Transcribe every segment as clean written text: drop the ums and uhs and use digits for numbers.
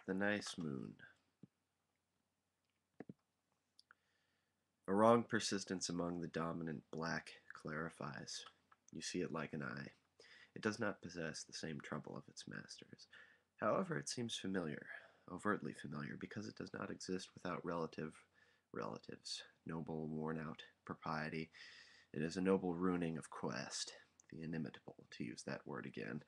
The nice moon. A wrong persistence among the dominant black clarifies. You see it like an eye. It does not possess the same trouble of its masters. However, it seems familiar, overtly familiar, because it does not exist without relatives, noble, worn-out propriety. It is a noble ruining of quest, the inimitable, to use that word again,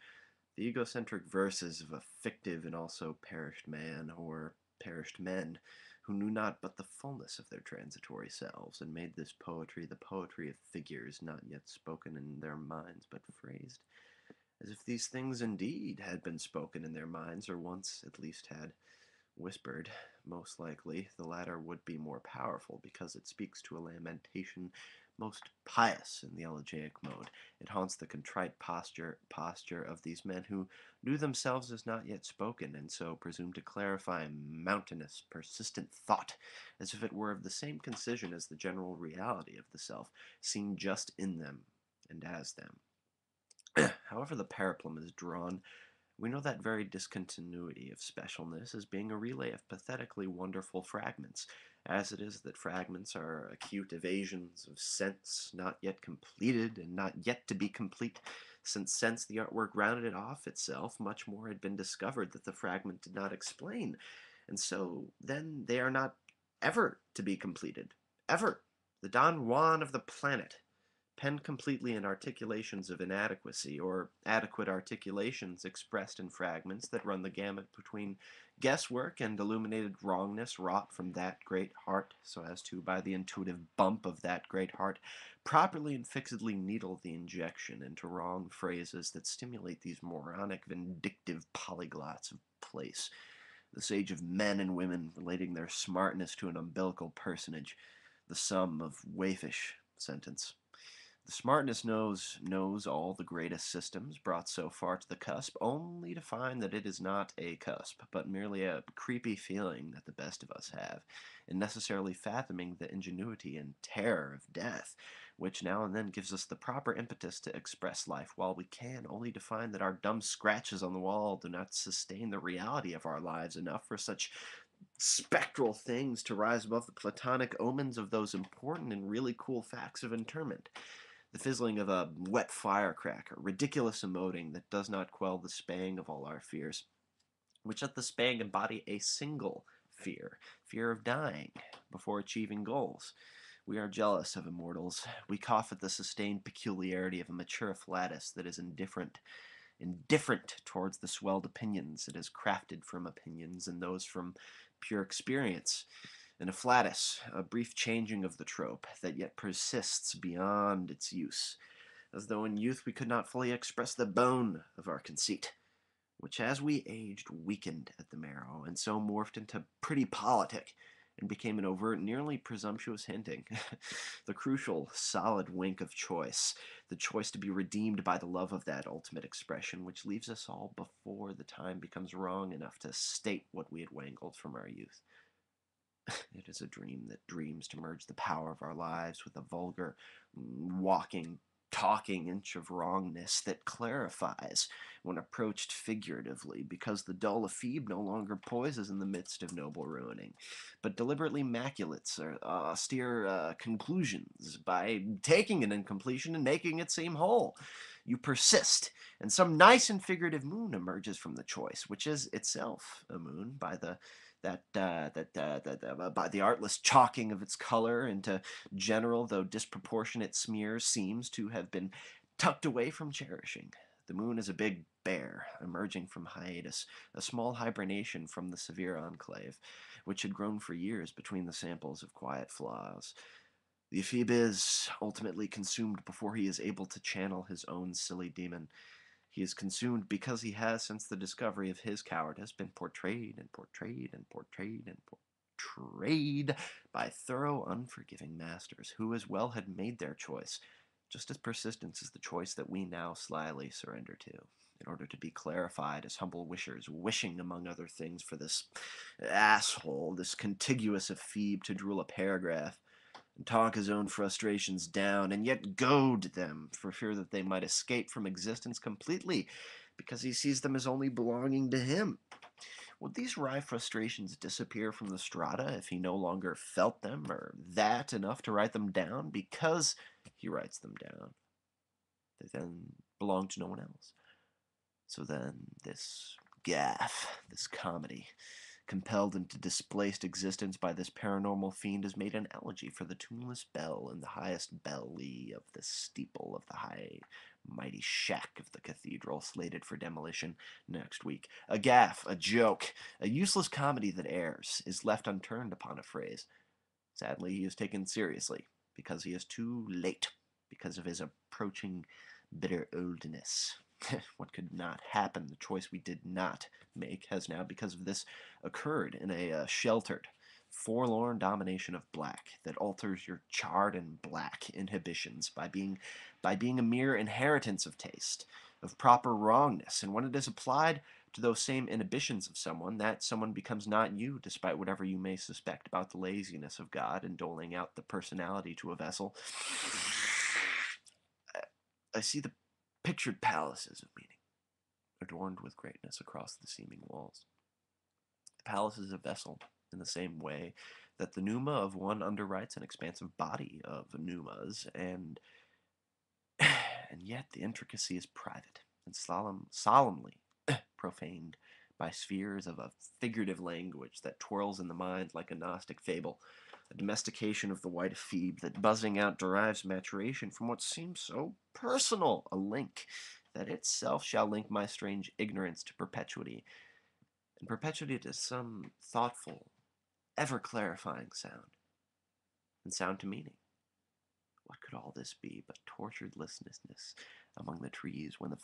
the egocentric verses of a fictive and also perished man, or perished men, who knew not but the fullness of their transitory selves, and made this poetry the poetry of figures not yet spoken in their minds, but phrased, as if these things indeed had been spoken in their minds, or once at least had whispered. Most likely the latter would be more powerful, because it speaks to a lamentation most pious in the elegiac mode. It haunts the contrite posture of these men who knew themselves as not yet spoken, and so presume to clarify mountainous, persistent thought, as if it were of the same concision as the general reality of the self, seen just in them and as them. However the periplum is drawn, we know that very discontinuity of specialness as being a relay of pathetically wonderful fragments, as it is that fragments are acute evasions of sense not yet completed and not yet to be complete. Since the artwork rounded it off itself, much more had been discovered that the fragment did not explain, and so then they are not ever to be completed. Ever. The Don Juan of the planet, penned completely in articulations of inadequacy, or adequate articulations expressed in fragments that run the gamut between guesswork and illuminated wrongness wrought from that great heart, so as to, by the intuitive bump of that great heart, properly and fixedly needle the injection into wrong phrases that stimulate these moronic, vindictive polyglots of place. This age of men and women relating their smartness to an umbilical personage, the sum of waifish sentence. The smartness knows all the greatest systems brought so far to the cusp, only to find that it is not a cusp, but merely a creepy feeling that the best of us have, and necessarily fathoming the ingenuity and terror of death, which now and then gives us the proper impetus to express life, while we can, only to find that our dumb scratches on the wall do not sustain the reality of our lives enough for such spectral things to rise above the platonic omens of those important and really cool facts of interment. The fizzling of a wet firecracker, ridiculous emoting that does not quell the spang of all our fears, which let the spang embody a single fear of dying before achieving goals. We are jealous of immortals. We cough at the sustained peculiarity of a mature afflatus that is indifferent towards the swelled opinions it has crafted from opinions and those from pure experience. An afflatus, a brief changing of the trope that yet persists beyond its use, as though in youth we could not fully express the bone of our conceit, which as we aged weakened at the marrow, and so morphed into pretty politic, and became an overt, nearly presumptuous hinting, the crucial, solid wink of choice, the choice to be redeemed by the love of that ultimate expression, which leaves us all before the time becomes wrong enough to state what we had wangled from our youth. It is a dream that dreams to merge the power of our lives with a vulgar, walking, talking inch of wrongness that clarifies when approached figuratively, because the dull ephebe no longer poises in the midst of noble ruining, but deliberately maculates austere conclusions by taking an incompletion and making it seem whole. You persist, and some nice and figurative moon emerges from the choice, which is itself a moon by by the artless chalking of its color into general though disproportionate smears seems to have been tucked away from cherishing. The moon is a big bear emerging from hiatus, a small hibernation from the severe enclave, which had grown for years between the samples of quiet flaws. The ephebe is ultimately consumed before he is able to channel his own silly demon. He is consumed because he has, since the discovery of his cowardice, been portrayed and portrayed and portrayed and portrayed by thorough, unforgiving masters, who as well had made their choice. Just as persistence is the choice that we now slyly surrender to, in order to be clarified as humble wishers, wishing, among other things, for this asshole, this contiguous ephebe to drool a paragraph, and talk his own frustrations down, and yet goad them for fear that they might escape from existence completely, because he sees them as only belonging to him. Would these wry frustrations disappear from the strata if he no longer felt them, or that enough to write them down? Because he writes them down, they then belong to no one else. So then, this gaffe, this comedy, compelled into displaced existence by this paranormal fiend, is made an elegy for the tuneless bell in the highest belly of the steeple of the high, mighty shack of the cathedral, slated for demolition next week. A gaffe, a joke, a useless comedy that airs, is left unturned upon a phrase. Sadly, he is taken seriously, because he is too late, because of his approaching bitter oldness. What could not happen, the choice we did not make, has now, because of this, occurred in a sheltered, forlorn domination of black that alters your charred and black inhibitions by being a mere inheritance of taste, of proper wrongness, and when it is applied to those same inhibitions of someone, that someone becomes not you, despite whatever you may suspect about the laziness of God in doling out the personality to a vessel. I see the pictured palaces of meaning, adorned with greatness across the seeming walls. The palace is a vessel, in the same way that the pneuma of one underwrites an expansive body of pneumas, and yet the intricacy is private and solemnly profaned by spheres of a figurative language that twirls in the mind like a Gnostic fable, a domestication of the white phoebe that buzzing out derives maturation from what seems so personal, a link that itself shall link my strange ignorance to perpetuity, and perpetuity to some thoughtful, ever-clarifying sound, and sound to meaning. What could all this be but tortured listlessness among the trees when the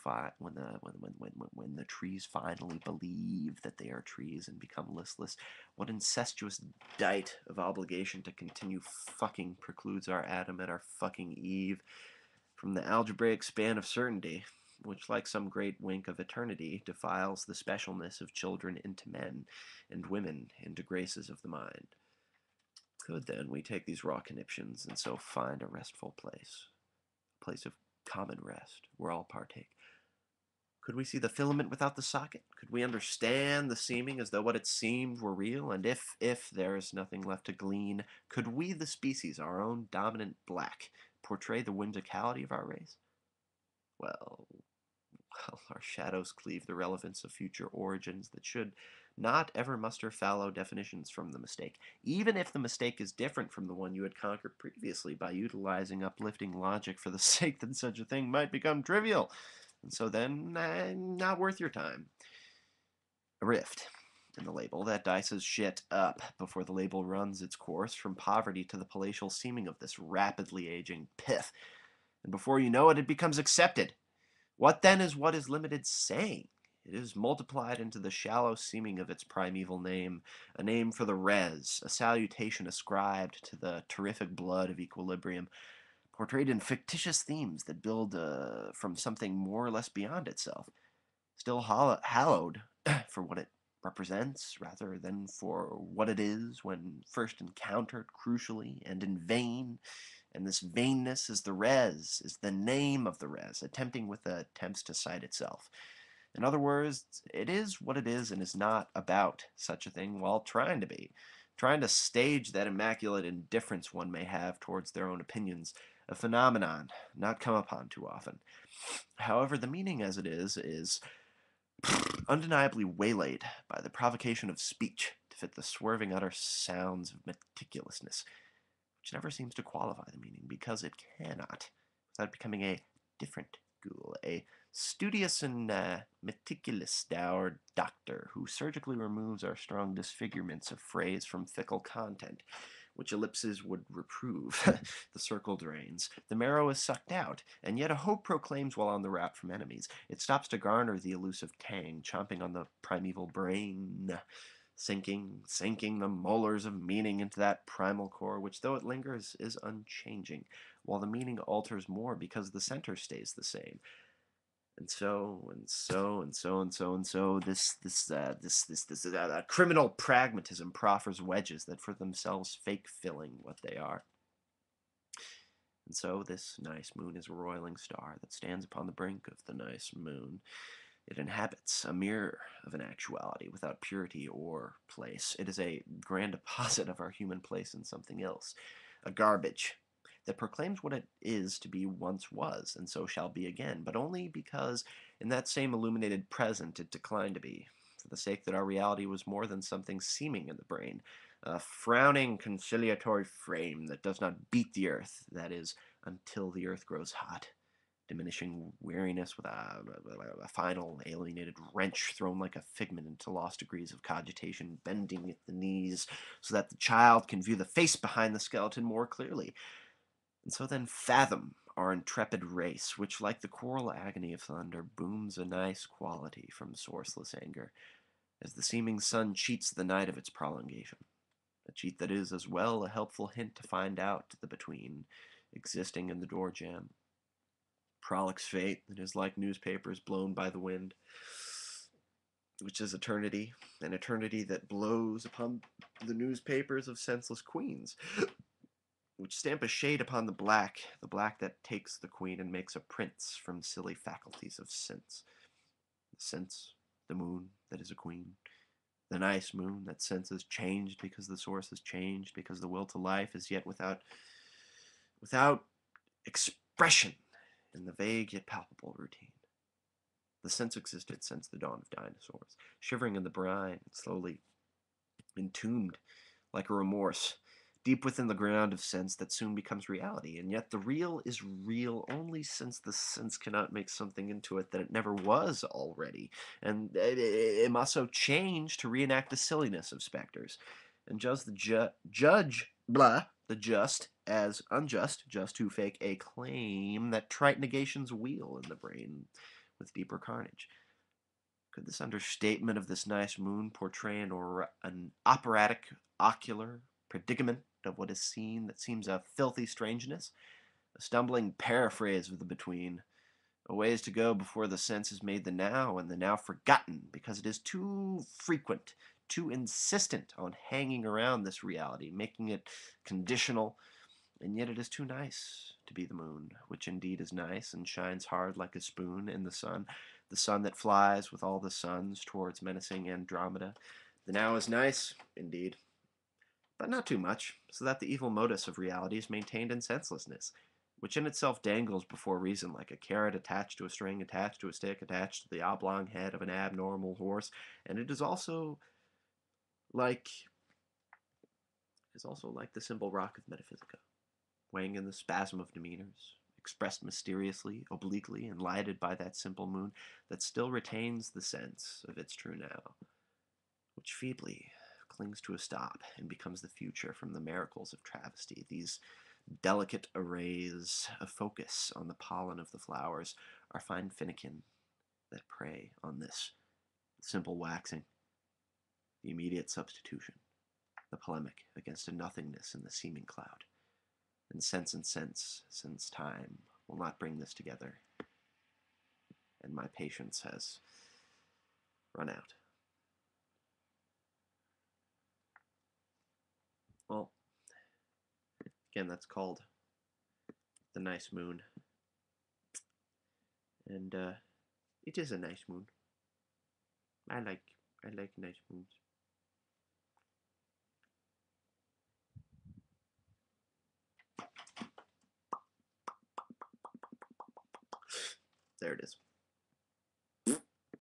trees finally believe that they are trees and become listless? What incestuous dite of obligation to continue fucking precludes our Adam and our fucking Eve from the algebraic span of certainty, which, like some great wink of eternity, defiles the specialness of children into men, and women into graces of the mind? Could then we take these raw conniptions and so find a restful place, a place of common rest, where all partake? Could we see the filament without the socket? Could we understand the seeming as though what it seemed were real? And if there is nothing left to glean, could we, the species, our own dominant black, portray the whimsicality of our race? Well, our shadows cleave the relevance of future origins that should not ever muster fallow definitions from the mistake, even if the mistake is different from the one you had conquered previously by utilizing uplifting logic for the sake that such a thing might become trivial, and so then not worth your time. A rift in the label that dices shit up before the label runs its course from poverty to the palatial seeming of this rapidly aging pith, and before you know it, it becomes accepted. What then is what is limited saying? It is multiplied into the shallow seeming of its primeval name, a name for the res, a salutation ascribed to the terrific blood of equilibrium, portrayed in fictitious themes that build from something more or less beyond itself, still hallowed for what it represents rather than for what it is when first encountered crucially and in vain. And this vainness is the res, is the name of the res, attempting with the attempts to cite itself. In other words, it is what it is and is not about such a thing while trying to be. Trying to stage that immaculate indifference one may have towards their own opinions, a phenomenon not come upon too often. However, the meaning as it is undeniably waylaid by the provocation of speech to fit the swerving utter sounds of meticulousness, which never seems to qualify the meaning, because it cannot, without becoming a different ghoul, a studious and meticulous dour doctor who surgically removes our strong disfigurements of phrase from fickle content, which ellipses would reprove. The circle drains, the marrow is sucked out, and yet a hope proclaims while on the route from enemies. It stops to garner the elusive tang, chomping on the primeval brain, sinking the molars of meaning into that primal core, which, though it lingers, is unchanging, while the meaning alters more because the center stays the same. And so, this criminal pragmatism proffers wedges that for themselves fake filling what they are. And so this nice moon is a roiling star that stands upon the brink of the nice moon, It inhabits a mirror of an actuality without purity or place. It is a grand opposite of our human place in something else, a garbage that proclaims what it is to be once was, and so shall be again, but only because in that same illuminated present it declined to be, for the sake that our reality was more than something seeming in the brain, a frowning conciliatory frame that does not beat the earth, that is, until the earth grows hot, diminishing weariness with a final alienated wrench thrown like a figment into lost degrees of cogitation, bending at the knees so that the child can view the face behind the skeleton more clearly. And so then fathom our intrepid race, which, like the choral agony of thunder, booms a nice quality from sourceless anger, as the seeming sun cheats the night of its prolongation. A cheat that is as well a helpful hint to find out the between, existing in the door jamb. Prolix fate that is like newspapers blown by the wind, which is eternity, an eternity that blows upon the newspapers of senseless queens, which stamp a shade upon the black that takes the queen and makes a prince from silly faculties of sense. The sense, the moon that is a queen, the nice moon that sense is changed because the source is changed, because the will to life is yet without expression in the vague yet palpable routine. The sense existed since the dawn of dinosaurs, shivering in the brine, slowly entombed like a remorse, deep within the ground of sense that soon becomes reality. And yet the real is real only since the sense cannot make something into it that it never was already. And it must so change to reenact the silliness of specters. And judge the just as unjust, just to fake a claim that trite negations wheel in the brain with deeper carnage. Could this understatement of this nice moon portray an operatic, ocular predicament of what is seen that seems a filthy strangeness? A stumbling paraphrase of the between. A ways to go before the sense is made the now, and the now forgotten, because it is too frequent, too insistent on hanging around this reality, making it conditional, and yet it is too nice to be the moon, which indeed is nice and shines hard like a spoon in the sun that flies with all the suns towards menacing Andromeda. The now is nice, indeed, but not too much, so that the evil modus of reality is maintained in senselessness, which in itself dangles before reason like a carrot attached to a string, attached to a stick, attached to the oblong head of an abnormal horse, and it like is also like the simple rock of Metaphysica, weighing in the spasm of demeanors, expressed mysteriously, obliquely, and lighted by that simple moon that still retains the sense of its true now, which feebly clings to a stop and becomes the future from the miracles of travesty. These delicate arrays of focus on the pollen of the flowers are fine finikin that prey on this simple waxing, the immediate substitution, the polemic against a nothingness in the seeming cloud. And sense, since time will not bring this together, and my patience has run out. Well, again, that's called The Nice Moon, and it is a nice moon. I like nice moons. There it is.